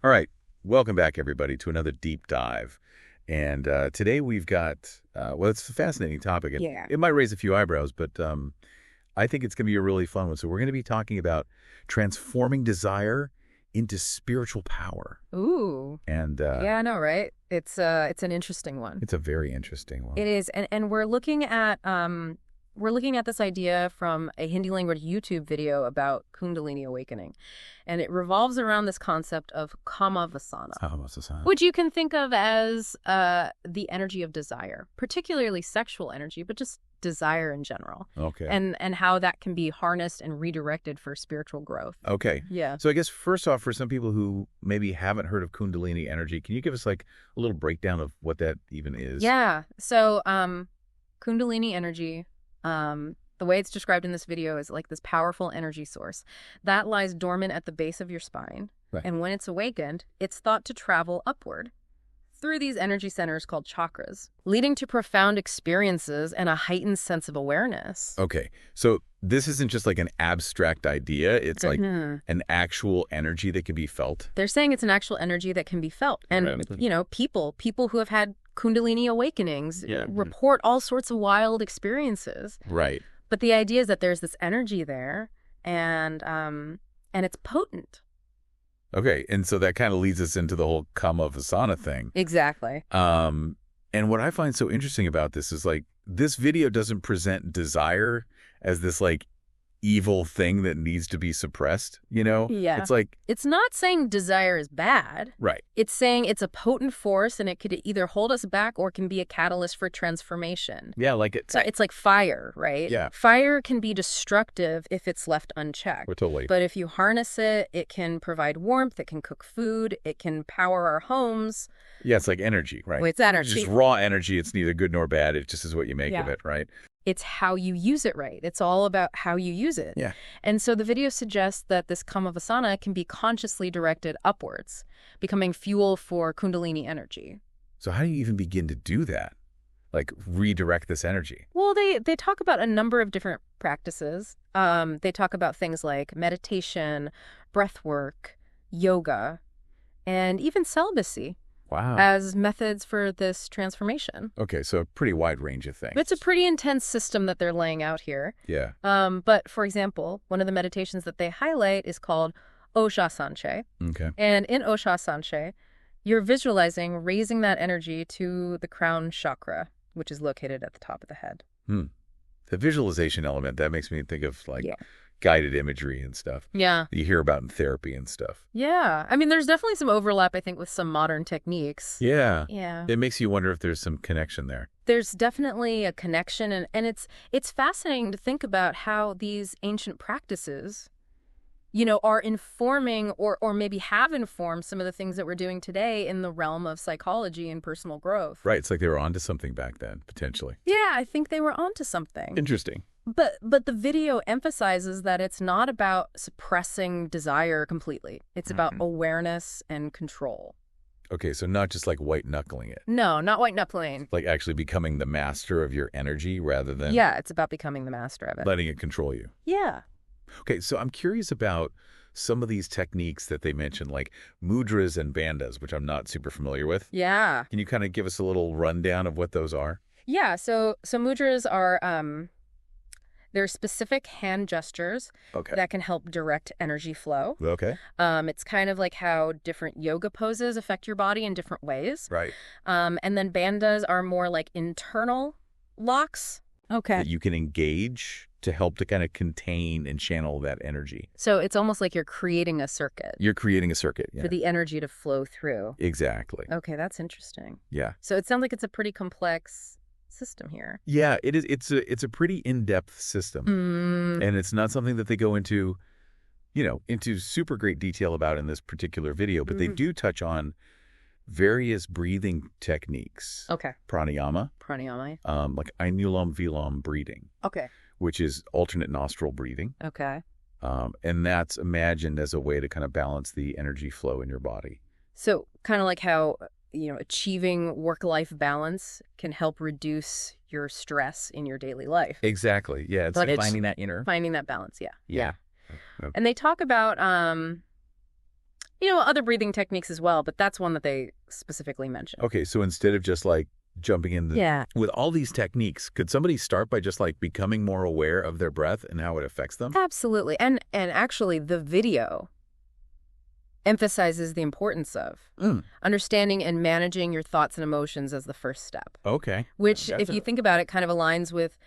All right, welcome back, everybody, to another deep dive. And today we've got, well, it's a fascinating topic. It might raise a few eyebrows, but I think it's going to be a really fun one. So we're going to be talking about transforming desire into spiritual power. Ooh. And yeah, I know, right? It's an interesting one. It's a very interesting one. It is, and we're looking at this idea from a Hindi language YouTube video about Kundalini awakening. And it revolves around this concept of kamavasana, which you can think of as the energy of desire, particularly sexual energy, but just desire in general. Okay. And how that can be harnessed and redirected for spiritual growth. Okay. Yeah. So I guess first off, for some people who maybe haven't heard of Kundalini energy, can you give us like a little breakdown of what that even is? Yeah. So Kundalini energy, the way it's described in this video is like this powerful energy source that lies dormant at the base of your spine. Right. And when it's awakened, it's thought to travel upward through these energy centers called chakras, leading to profound experiences and a heightened sense of awareness. Okay. So this isn't just like an abstract idea. It's like an actual energy that can be felt. They're saying it's an actual energy that can be felt. And, you know, people who have had Kundalini awakenings report all sorts of wild experiences. Right. But the idea is that there's this energy there, and it's potent. Okay, and so that kind of leads us into the whole kamavasana thing. Exactly. And what I find so interesting about this is like this video doesn't present desire as this like evil thing that needs to be suppressed, you know? Yeah. It's like... It's not saying desire is bad. Right. It's saying it's a potent force and it could either hold us back or can be a catalyst for transformation. Yeah, like So it's like fire, right? Yeah. Fire can be destructive if it's left unchecked. We're totally... But if you harness it, it can provide warmth, it can cook food, it can power our homes. Yeah, it's like energy, right? Well, it's energy. It's just raw energy. It's neither good nor bad. It just is what you make of it, right? It's how you use it right. It's all about how you use it. Yeah. And so the video suggests that this kamavasana can be consciously directed upwards, becoming fuel for Kundalini energy. So how do you even begin to do that? Like redirect this energy? Well, they talk about a number of different practices. They talk about things like meditation, breath work, yoga, and even celibacy. Wow. As methods for this transformation. Okay, so a pretty wide range of things. It's a pretty intense system that they're laying out here. Yeah. But for example, one of the meditations that they highlight is called Ojas Sanchay. Okay. And in Ojas Sanchay, you're visualizing raising that energy to the crown chakra, which is located at the top of the head. The visualization element, that makes me think of like guided imagery and stuff. Yeah. You hear about in therapy and stuff. Yeah. I mean, there's definitely some overlap, I think, with some modern techniques. Yeah. Yeah. It makes you wonder if there's some connection there. There's definitely a connection, and it's fascinating to think about how these ancient practices, you know, are informing or maybe have informed some of the things that we're doing today in the realm of psychology and personal growth. Right. It's like they were onto something back then, potentially. Yeah, I think they were onto something. Interesting. But the video emphasizes that it's not about suppressing desire completely. It's about awareness and control. Okay, so not just like white knuckling it. No, not white knuckling. Like actually becoming the master of your energy rather than... Yeah, it's about becoming the master of it. Letting it control you. Yeah. Okay, so I'm curious about some of these techniques that they mentioned, like mudras and bandhas, which I'm not super familiar with. Yeah. Can you kind of give us a little rundown of what those are? Yeah, so mudras are... They're specific hand gestures that can help direct energy flow. Okay. It's kind of like how different yoga poses affect your body in different ways. Right. And then bandhas are more like internal locks. Okay. That you can engage to help to kind of contain and channel that energy. So it's almost like you're creating a circuit. You're creating a circuit. Yeah. For the energy to flow through. Exactly. Okay, that's interesting. Yeah. So it sounds like it's a pretty complex system here. Yeah, it is. It's a pretty in-depth system, and it's not something that they go into, you know, into super great detail about in this particular video. But they do touch on various breathing techniques. Okay. Pranayama. Like Anulom Vilom breathing. Okay. Which is alternate nostril breathing. Okay. And that's imagined as a way to kind of balance the energy flow in your body. So kind of like how, you know, achieving work-life balance can help reduce your stress in your daily life. Exactly. Yeah. It's like finding that balance. Yeah. Yeah. And they talk about other breathing techniques as well, but that's one that they specifically mention. Okay, so instead of just like jumping in with all these techniques, could somebody start by just like becoming more aware of their breath and how it affects them? Absolutely. And actually the video emphasizes the importance of understanding and managing your thoughts and emotions as the first step. Okay. Which, if you think about it, kind of aligns with,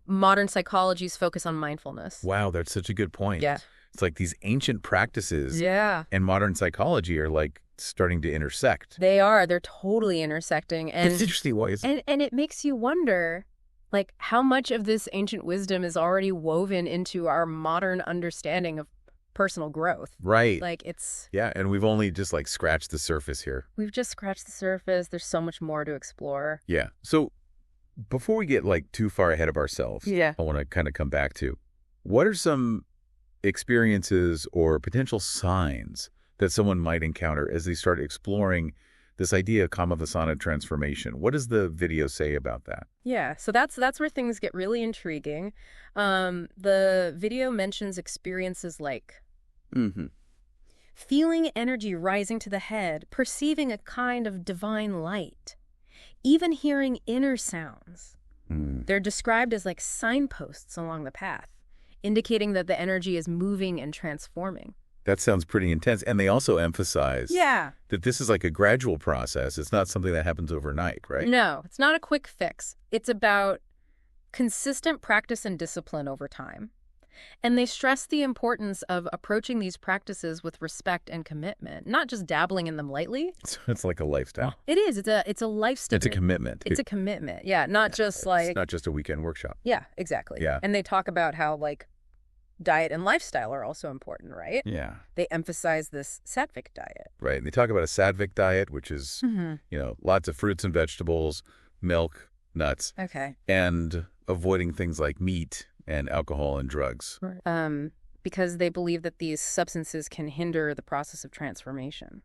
modern psychology's focus on mindfulness. Wow, that's such a good point. Yeah. It's like these ancient practices and modern psychology are like starting to intersect. They are. They're totally intersecting. And it's interesting ways. And it makes you wonder, like, how much of this ancient wisdom is already woven into our modern understanding of personal growth. Right. Like it's... Yeah, and we've only just like scratched the surface here. We've just scratched the surface. There's so much more to explore. Yeah. So before we get like too far ahead of ourselves, I want to kind of come back to, what are some experiences or potential signs that someone might encounter as they start exploring this idea of Kamavasana transformation? What does the video say about that? Yeah, so that's where things get really intriguing. The video mentions experiences like feeling energy rising to the head, perceiving a kind of divine light, even hearing inner sounds. They're described as like signposts along the path, indicating that the energy is moving and transforming. That sounds pretty intense. And they also emphasize that this is like a gradual process. It's not something that happens overnight, right? No, it's not a quick fix. It's about consistent practice and discipline over time. And they stress the importance of approaching these practices with respect and commitment, not just dabbling in them lightly. It's like a lifestyle. It is. It's a lifestyle. It's a commitment. It's a commitment. Yeah, not just like... It's not just a weekend workshop. Yeah, exactly. Yeah. And they talk about how like diet and lifestyle are also important, right? Yeah. They emphasize this sattvic diet. Right. And they talk about a sattvic diet, which is, lots of fruits and vegetables, milk, nuts. Okay. And avoiding things like meat and alcohol and drugs. Because they believe that these substances can hinder the process of transformation.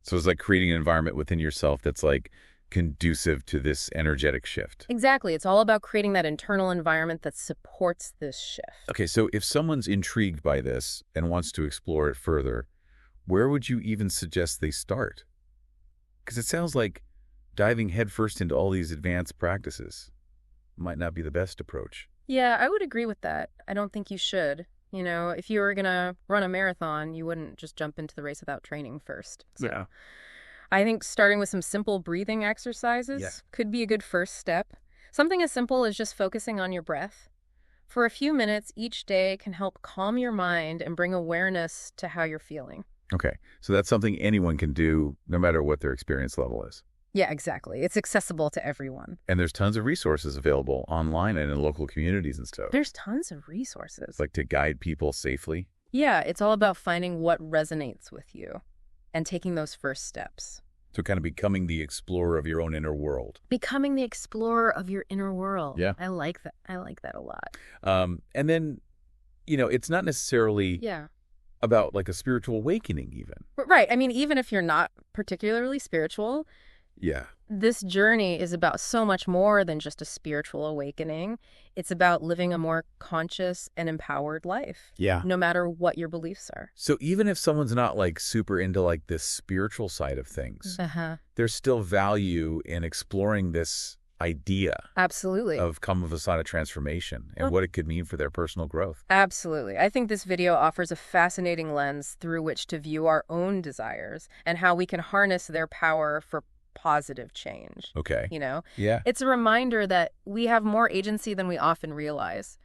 So it's like creating an environment within yourself that's like conducive to this energetic shift. Exactly. It's all about creating that internal environment that supports this shift. Okay, so if someone's intrigued by this and wants to explore it further, where would you even suggest they start? Because it sounds like diving headfirst into all these advanced practices might not be the best approach. Yeah, I would agree with that. I don't think you should. If you were going to run a marathon, you wouldn't just jump into the race without training first. So Yeah. I think starting with some simple breathing exercises could be a good first step. Something as simple as just focusing on your breath for a few minutes each day can help calm your mind and bring awareness to how you're feeling. Okay, so that's something anyone can do no matter what their experience level is. Yeah, exactly. It's accessible to everyone. And there's tons of resources available online and in local communities and stuff. There's tons of resources. Like to guide people safely. Yeah, it's all about finding what resonates with you and taking those first steps. So kind of becoming the explorer of your own inner world. Becoming the explorer of your inner world. Yeah. I like that. I like that a lot. And then, it's not necessarily about like a spiritual awakening even. Right. I mean, even if you're not particularly spiritual, yeah, this journey is about so much more than just a spiritual awakening. It's about living a more conscious and empowered life. Yeah. No matter what your beliefs are. So even if someone's not like super into like this spiritual side of things, there's still value in exploring this idea. Absolutely. Of Kamavasana transformation and what it could mean for their personal growth. Absolutely. I think this video offers a fascinating lens through which to view our own desires and how we can harness their power for positive change. Okay. Yeah. It's a reminder that we have more agency than we often realize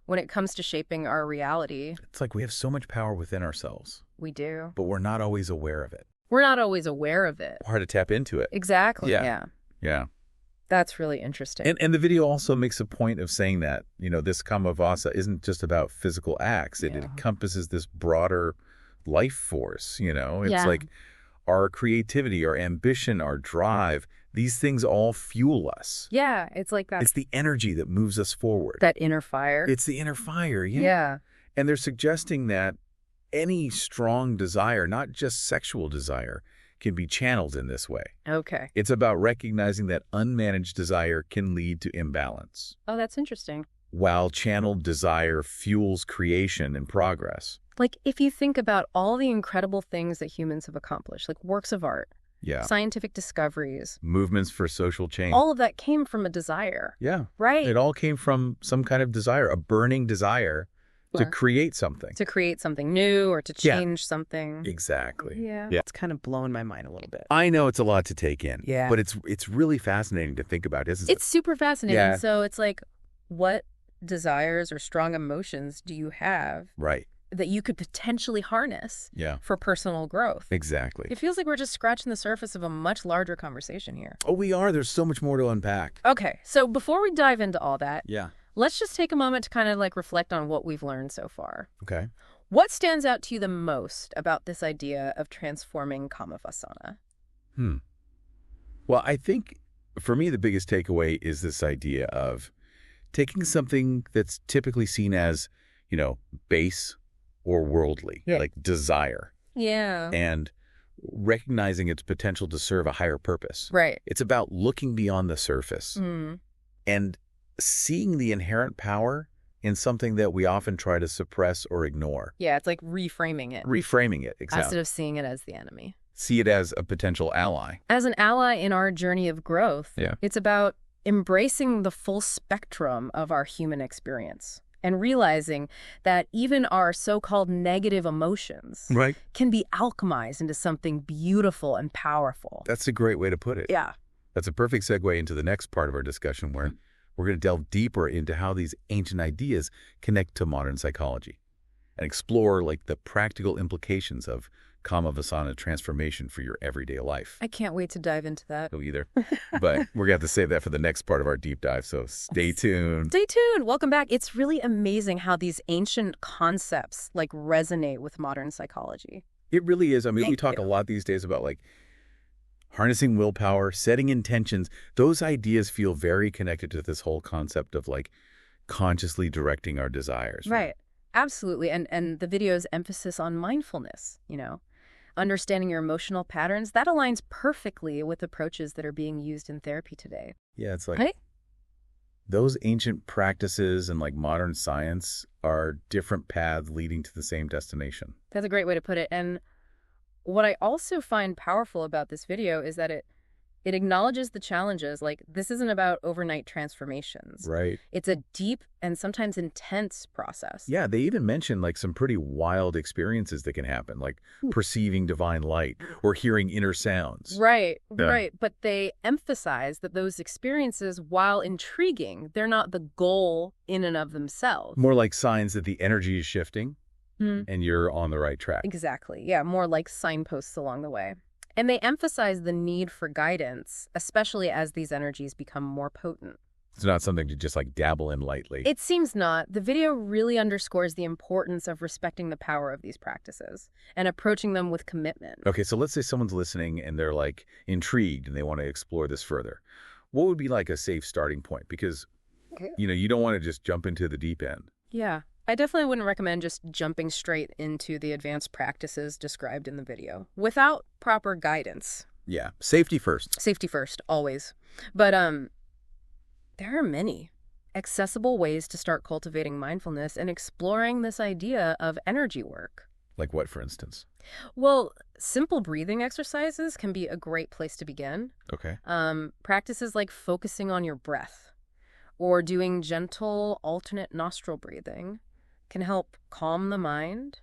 when it comes to shaping our reality. It's like we have so much power within ourselves. We do. But we're not always aware of it. We're not always aware of it. Hard to tap into it. Exactly. Yeah. That's really interesting. And the video also makes a point of saying that, this Kamavasa isn't just about physical acts. It encompasses this broader life force, It's like our creativity, our ambition, our drive, these things all fuel us. Yeah, it's like that. It's the energy that moves us forward. That inner fire. It's the inner fire, yeah. And they're suggesting that any strong desire, not just sexual desire, can be channeled in this way. Okay. It's about recognizing that unmanaged desire can lead to imbalance. Oh, that's interesting. while channeled desire fuels creation and progress. Like, if you think about all the incredible things that humans have accomplished, like works of art, scientific discoveries, movements for social change, all of that came from a desire. Yeah. Right? It all came from some kind of desire, a burning desire to create something. To create something new or to change something. Exactly. Yeah. It's kind of blowing my mind a little bit. I know it's a lot to take in. Yeah. But it's really fascinating to think about, isn't it? It's super fascinating. Yeah. So it's like, what desires or strong emotions do you have that you could potentially harness for personal growth? Exactly. It feels like we're just scratching the surface of a much larger conversation here. Oh, we are. There's so much more to unpack. Okay. So before we dive into all that, Yeah. let's just take a moment to kind of like reflect on what we've learned so far. Okay. What stands out to you the most about this idea of transforming Kamavasana? Well, I think for me, the biggest takeaway is this idea of taking something that's typically seen as, base or worldly, like desire. Yeah. And recognizing its potential to serve a higher purpose. Right. It's about looking beyond the surface and seeing the inherent power in something that we often try to suppress or ignore. Yeah, it's like reframing it. Reframing it, exactly. Instead of seeing it as the enemy. See it as a potential ally. As an ally in our journey of growth, it's about embracing the full spectrum of our human experience and realizing that even our so-called negative emotions can be alchemized into something beautiful and powerful. That's a great way to put it. Yeah. That's a perfect segue into the next part of our discussion, where we're going to delve deeper into how these ancient ideas connect to modern psychology and explore the practical implications of Kamavasana transformation for your everyday life. I can't wait to dive into that. No, either. But we're going to have to save that for the next part of our deep dive, so stay tuned. Stay tuned. Welcome back. It's really amazing how these ancient concepts resonate with modern psychology. It really is. I mean, we talk a lot these days about harnessing willpower, setting intentions. Those ideas feel very connected to this whole concept of consciously directing our desires. Right. Absolutely. And the video's emphasis on mindfulness, understanding your emotional patterns, that aligns perfectly with approaches that are being used in therapy today. Yeah, it's those ancient practices and modern science are different paths leading to the same destination. That's a great way to put it. And what I also find powerful about this video is that it acknowledges the challenges. This isn't about overnight transformations. Right. It's a deep and sometimes intense process. Yeah, they even mention some pretty wild experiences that can happen, like perceiving divine light or hearing inner sounds. Right, right. But they emphasize that those experiences, while intriguing, they're not the goal in and of themselves. More like signs that the energy is shifting and you're on the right track. Exactly. Yeah, more like signposts along the way. And they emphasize the need for guidance, especially as these energies become more potent. It's not something to just dabble in lightly. It seems not. The video really underscores the importance of respecting the power of these practices and approaching them with commitment. Okay, so let's say someone's listening and they're intrigued and they want to explore this further. What would be a safe starting point? Because, you don't want to just jump into the deep end. Yeah. I definitely wouldn't recommend just jumping straight into the advanced practices described in the video without proper guidance. Yeah, safety first. Safety first, always. But there are many accessible ways to start cultivating mindfulness and exploring this idea of energy work. Like what, for instance? Well, simple breathing exercises can be a great place to begin. Okay. Practices like focusing on your breath or doing gentle alternate nostril breathing can help calm the mind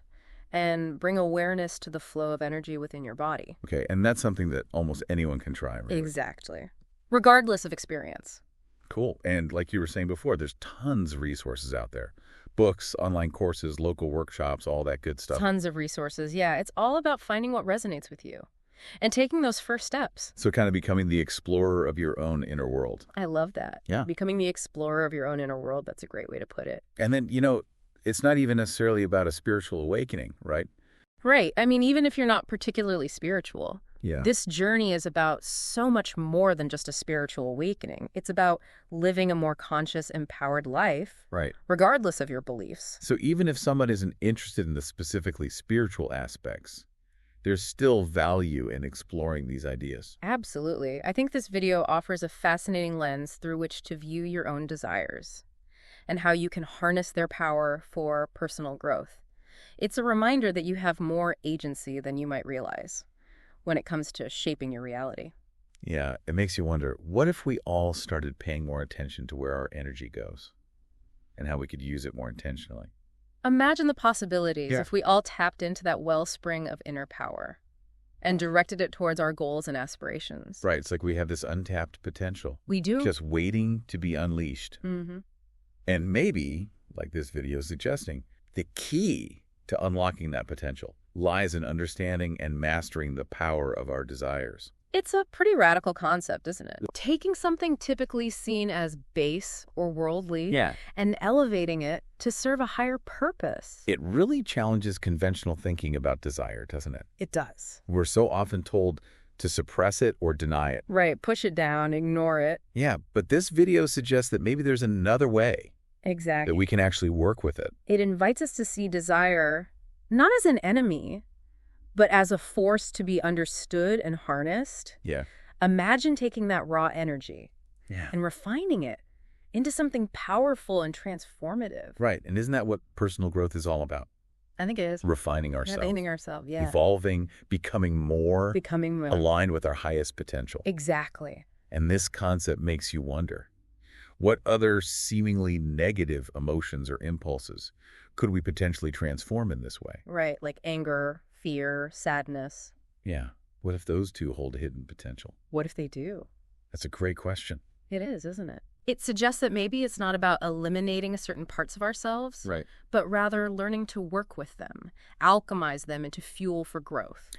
and bring awareness to the flow of energy within your body. Okay, and that's something that almost anyone can try, right? Exactly. Regardless of experience. Cool. And like you were saying before, there's tons of resources out there. Books, online courses, local workshops, all that good stuff. Tons of resources. Yeah, it's all about finding what resonates with you and taking those first steps. So kind of becoming the explorer of your own inner world. I love that. Yeah. Becoming the explorer of your own inner world. That's a great way to put it. And then, it's not even necessarily about a spiritual awakening, right? Right. I mean, even if you're not particularly spiritual, Yeah. This journey is about so much more than just a spiritual awakening. It's about living a more conscious, empowered life, Right. regardless of your beliefs. So even if someone isn't interested in the specifically spiritual aspects, there's still value in exploring these ideas. Absolutely. I think this video offers a fascinating lens through which to view your own desires. and how you can harness their power for personal growth. It's a reminder that you have more agency than you might realize when it comes to shaping your reality. Yeah, it makes you wonder, what if we all started paying more attention to where our energy goes and how we could use it more intentionally? Imagine the possibilities if we all tapped into that wellspring of inner power and directed it towards our goals and aspirations. Right, it's like we have this untapped potential. We do. Just waiting to be unleashed. Mm-hmm. And maybe, like this video is suggesting, the key to unlocking that potential lies in understanding and mastering the power of our desires. It's a pretty radical concept, isn't it? Taking something typically seen as base or worldly and elevating it to serve a higher purpose. It really challenges conventional thinking about desire, doesn't it? It does. We're so often told to suppress it or deny it. Right, push it down, ignore it. Yeah, but this video suggests that maybe there's another way. Exactly. That we can actually work with it. It invites us to see desire not as an enemy, but as a force to be understood and harnessed. Yeah. Imagine taking that raw energy and refining it into something powerful and transformative. Right. And isn't that what personal growth is all about? I think it is. Refining ourselves. Refining ourselves, yeah. Evolving, becoming more aligned with our highest potential. Exactly. And this concept makes you wonder, what other seemingly negative emotions or impulses could we potentially transform in this way? Right, like anger, fear, sadness. Yeah. What if those two hold a hidden potential? What if they do? That's a great question. It is, isn't it? It suggests that maybe it's not about eliminating certain parts of ourselves, right, but rather learning to work with them, alchemize them into fuel for growth.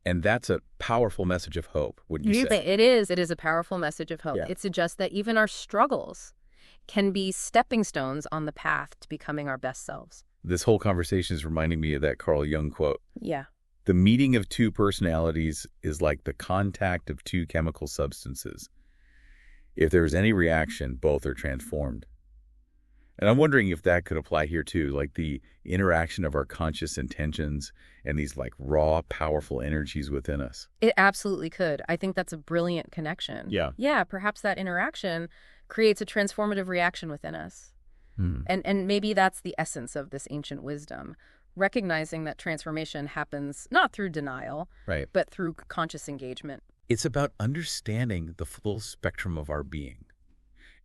And that's a powerful message of hope, wouldn't you say? It is. It is a powerful message of hope. Yeah. It suggests that even our struggles can be stepping stones on the path to becoming our best selves. This whole conversation is reminding me of that Carl Jung quote. Yeah. The meeting of two personalities is like the contact of two chemical substances. If there is any reaction, both are transformed. And I'm wondering if that could apply here too, like the interaction of our conscious intentions and these like raw, powerful energies within us. It absolutely could. I think that's a brilliant connection. Yeah. Yeah, perhaps that interaction creates a transformative reaction within us. And maybe that's the essence of this ancient wisdom, recognizing that transformation happens not through denial, right, but through conscious engagement. It's about understanding the full spectrum of our being,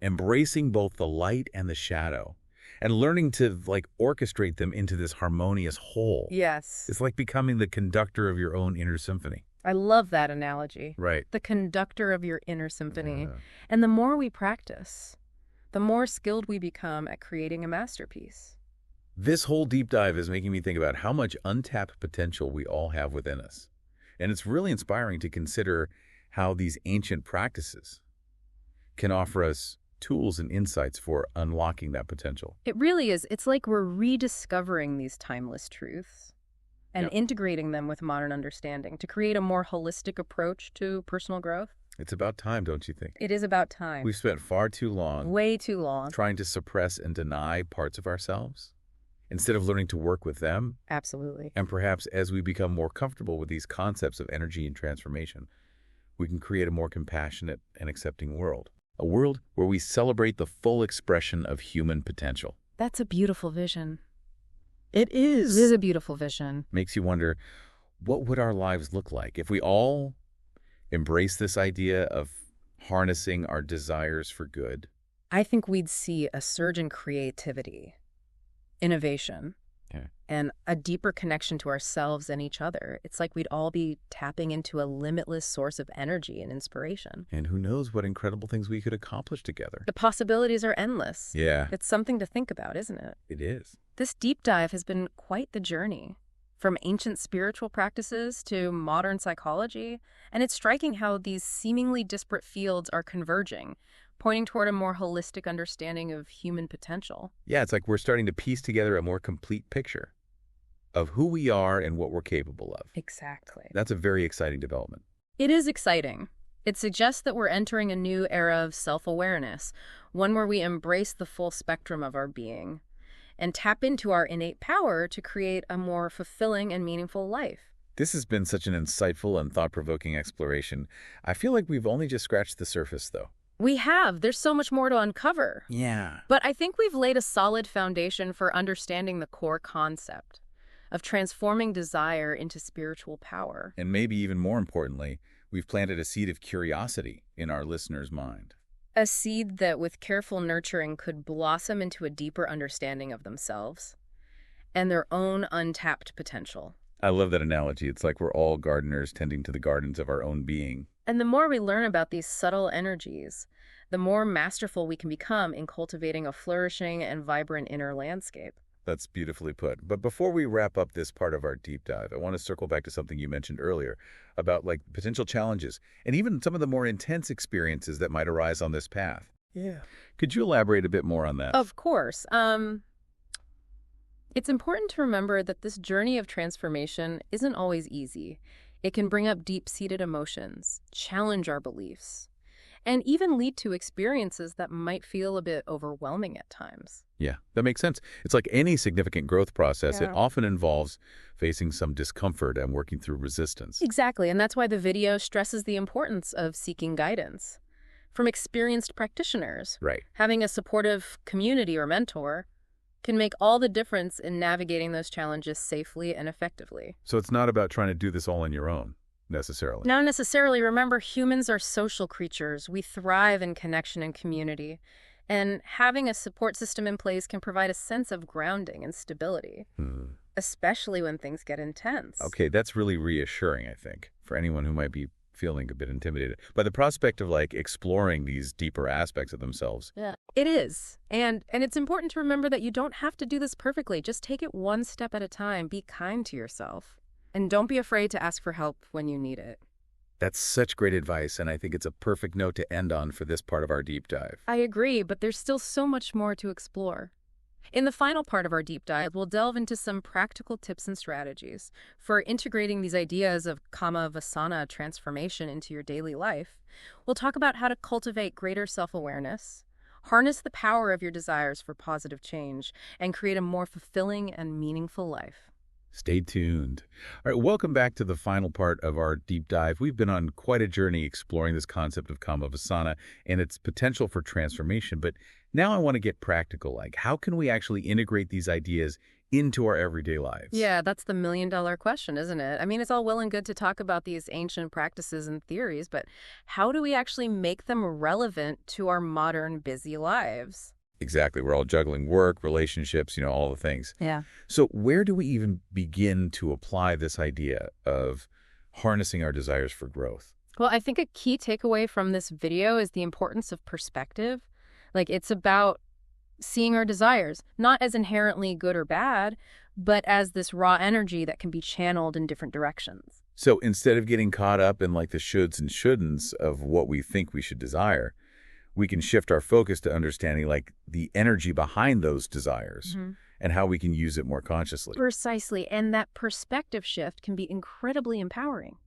embracing both the light and the shadow, and learning to like orchestrate them into this harmonious whole. Yes. It's like becoming the conductor of your own inner symphony. I love that analogy. Right. The conductor of your inner symphony. And the more we practice, the more skilled we become at creating a masterpiece. This whole deep dive is making me think about how much untapped potential we all have within us. And it's really inspiring to consider how these ancient practices can offer us tools and insights for unlocking that potential. It really is. It's like we're rediscovering these timeless truths and integrating them with modern understanding to create a more holistic approach to personal growth. It's about time, don't you think? It is about time. We've spent far too long, way too long, trying to suppress and deny parts of ourselves instead of learning to work with them. Absolutely. And perhaps as we become more comfortable with these concepts of energy and transformation, we can create a more compassionate and accepting world. A world where we celebrate the full expression of human potential. That's a beautiful vision. It is. It is a beautiful vision. Makes you wonder, what would our lives look like if we all embrace this idea of harnessing our desires for good? I think we'd see a surge in creativity, innovation, and a deeper connection to ourselves and each other. It's like we'd all be tapping into a limitless source of energy and inspiration. And who knows what incredible things we could accomplish together. The possibilities are endless. Yeah. It's something to think about, isn't it? It is. This deep dive has been quite the journey, from ancient spiritual practices to modern psychology, and it's striking how these seemingly disparate fields are converging, pointing toward a more holistic understanding of human potential. Yeah, it's like we're starting to piece together a more complete picture of who we are and what we're capable of. Exactly. That's a very exciting development. It is exciting. It suggests that we're entering a new era of self-awareness, one where we embrace the full spectrum of our being and tap into our innate power to create a more fulfilling and meaningful life. This has been such an insightful and thought-provoking exploration. I feel like we've only just scratched the surface, though. We have. There's so much more to uncover. Yeah. But I think we've laid a solid foundation for understanding the core concept of transforming desire into spiritual power. And maybe even more importantly, we've planted a seed of curiosity in our listener's mind. A seed that, with careful nurturing, could blossom into a deeper understanding of themselves and their own untapped potential. I love that analogy. It's like we're all gardeners tending to the gardens of our own being. And the more we learn about these subtle energies, the more masterful we can become in cultivating a flourishing and vibrant inner landscape. That's beautifully put. But before we wrap up this part of our deep dive, I want to circle back to something you mentioned earlier about like potential challenges and even some of the more intense experiences that might arise on this path. Yeah. Could you elaborate a bit more on that? Of course. It's important to remember that this journey of transformation isn't always easy. It can bring up deep-seated emotions, challenge our beliefs, and even lead to experiences that might feel a bit overwhelming at times. Yeah, that makes sense. It's like any significant growth process, It often involves facing some discomfort and working through resistance. Exactly, and that's why the video stresses the importance of seeking guidance from experienced practitioners. Right. Having a supportive community or mentor can make all the difference in navigating those challenges safely and effectively. So it's not about trying to do this all on your own, necessarily. Not necessarily. Remember, humans are social creatures. We thrive in connection and community. And having a support system in place can provide a sense of grounding and stability, especially when things get intense. Okay, that's really reassuring, I think, for anyone who might be feeling a bit intimidated by the prospect of like exploring these deeper aspects of themselves. Yeah, it is. And it's important to remember that you don't have to do this perfectly. Just take it one step at a time. Be kind to yourself. And don't be afraid to ask for help when you need it. That's such great advice, and I think it's a perfect note to end on for this part of our deep dive. I agree, but there's still so much more to explore. In the final part of our deep dive, we'll delve into some practical tips and strategies for integrating these ideas of Kama-Vasana transformation into your daily life. We'll talk about how to cultivate greater self-awareness, harness the power of your desires for positive change, and create a more fulfilling and meaningful life. Stay tuned. All right, welcome back to the final part of our deep dive. We've been on quite a journey exploring this concept of Kama-Vasana and its potential for transformation. But now I want to get practical. Like, how can we actually integrate these ideas into our everyday lives? Yeah, that's the million-dollar question, isn't it? I mean, it's all well and good to talk about these ancient practices and theories, but how do we actually make them relevant to our modern, busy lives? Exactly. We're all juggling work, relationships, all the things. Yeah. So where do we even begin to apply this idea of harnessing our desires for growth? Well, I think a key takeaway from this video is the importance of perspective. Like, it's about seeing our desires, not as inherently good or bad, but as this raw energy that can be channeled in different directions. So instead of getting caught up in like the shoulds and shouldn'ts of what we think we should desire, we can shift our focus to understanding like the energy behind those desires and how we can use it more consciously. Precisely. And that perspective shift can be incredibly empowering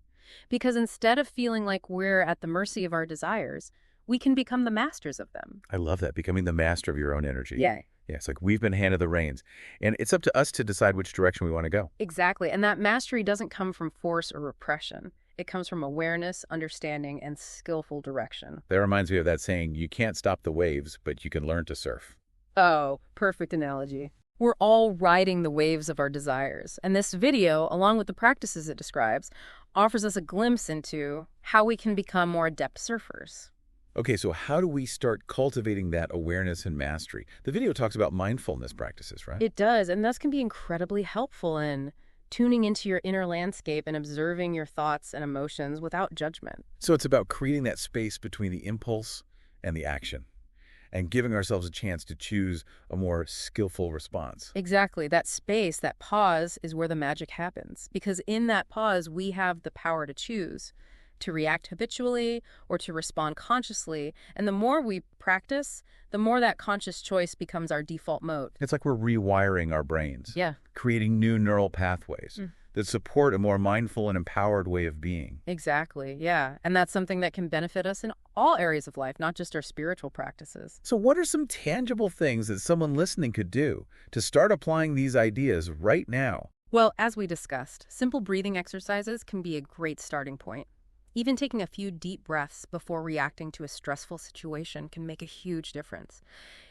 because instead of feeling like we're at the mercy of our desires, we can become the masters of them. I love that, becoming the master of your own energy. Yeah. Yeah, it's like we've been handed the reins and it's up to us to decide which direction we want to go. Exactly. And that mastery doesn't come from force or repression. It comes from awareness, understanding, and skillful direction. That reminds me of that saying, you can't stop the waves, but you can learn to surf. Oh, perfect analogy. We're all riding the waves of our desires. And this video, along with the practices it describes, offers us a glimpse into how we can become more adept surfers. Okay, so how do we start cultivating that awareness and mastery? The video talks about mindfulness practices, right? It does, and this can be incredibly helpful in tuning into your inner landscape and observing your thoughts and emotions without judgment. So it's about creating that space between the impulse and the action and giving ourselves a chance to choose a more skillful response. Exactly. That space, that pause, is where the magic happens. Because in that pause, we have the power to choose to react habitually or to respond consciously. And the more we practice, the more that conscious choice becomes our default mode. It's like we're rewiring our brains. Yeah. Creating new neural pathways that support a more mindful and empowered way of being. Exactly, yeah. And that's something that can benefit us in all areas of life, not just our spiritual practices. So what are some tangible things that someone listening could do to start applying these ideas right now? Well, as we discussed, simple breathing exercises can be a great starting point. Even taking a few deep breaths before reacting to a stressful situation can make a huge difference.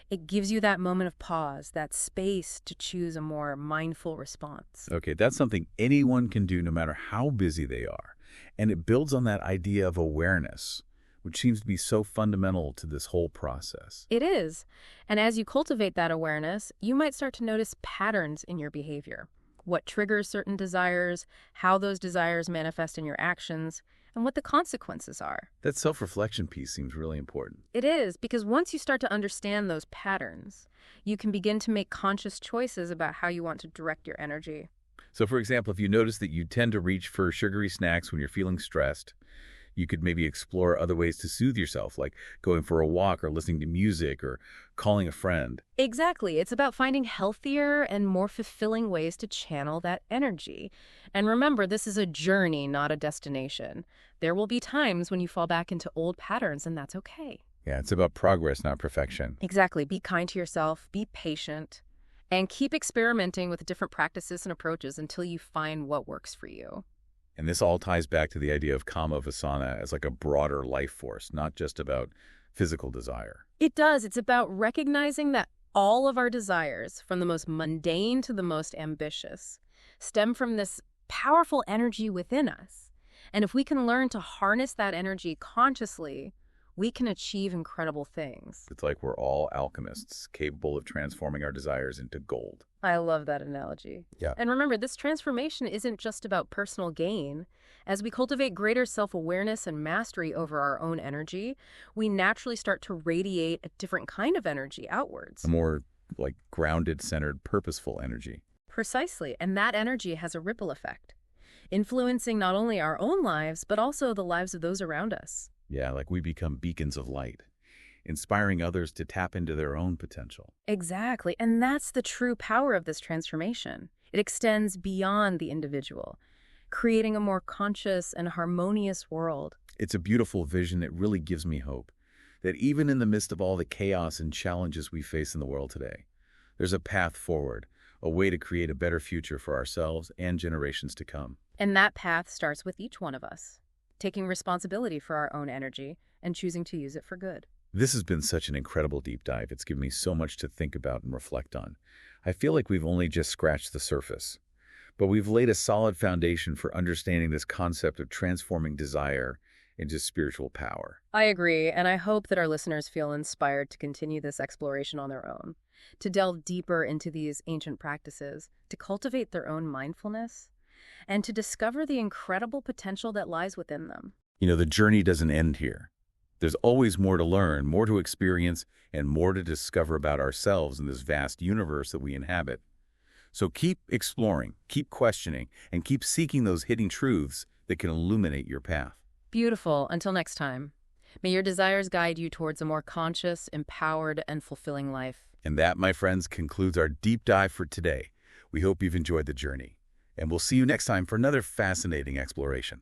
It gives you that moment of pause, that space to choose a more mindful response. Okay, that's something anyone can do no matter how busy they are. And it builds on that idea of awareness, which seems to be so fundamental to this whole process. It is. And as you cultivate that awareness, you might start to notice patterns in your behavior. What triggers certain desires, how those desires manifest in your actions, and what the consequences are. That self-reflection piece seems really important. It is, because once you start to understand those patterns, you can begin to make conscious choices about how you want to direct your energy. So, for example, if you notice that you tend to reach for sugary snacks when you're feeling stressed, you could maybe explore other ways to soothe yourself, like going for a walk or listening to music or calling a friend. Exactly. It's about finding healthier and more fulfilling ways to channel that energy. And remember, this is a journey, not a destination. There will be times when you fall back into old patterns, and that's okay. Yeah, it's about progress, not perfection. Exactly. Be kind to yourself, be patient, and keep experimenting with different practices and approaches until you find what works for you. And this all ties back to the idea of kama vasana as like a broader life force, not just about physical desire. It does. It's about recognizing that all of our desires, from the most mundane to the most ambitious, stem from this powerful energy within us. And if we can learn to harness that energy consciously, we can achieve incredible things. It's like we're all alchemists, capable of transforming our desires into gold. I love that analogy. Yeah. And remember, this transformation isn't just about personal gain. As we cultivate greater self-awareness and mastery over our own energy, we naturally start to radiate a different kind of energy outwards. A more like grounded, centered, purposeful energy. Precisely. And that energy has a ripple effect, influencing not only our own lives, but also the lives of those around us. Yeah, like we become beacons of light, inspiring others to tap into their own potential. Exactly. And that's the true power of this transformation. It extends beyond the individual, creating a more conscious and harmonious world. It's a beautiful vision that really gives me hope that even in the midst of all the chaos and challenges we face in the world today, there's a path forward, a way to create a better future for ourselves and generations to come. And that path starts with each one of us, taking responsibility for our own energy and choosing to use it for good. This has been such an incredible deep dive. It's given me so much to think about and reflect on. I feel like we've only just scratched the surface, but we've laid a solid foundation for understanding this concept of transforming desire into spiritual power. I agree, and I hope that our listeners feel inspired to continue this exploration on their own, to delve deeper into these ancient practices, to cultivate their own mindfulness, and to discover the incredible potential that lies within them. You know, the journey doesn't end here. There's always more to learn, more to experience, and more to discover about ourselves in this vast universe that we inhabit. So keep exploring, keep questioning, and keep seeking those hidden truths that can illuminate your path. Beautiful. Until next time, may your desires guide you towards a more conscious, empowered, and fulfilling life. And that, my friends, concludes our deep dive for today. We hope you've enjoyed the journey, and we'll see you next time for another fascinating exploration.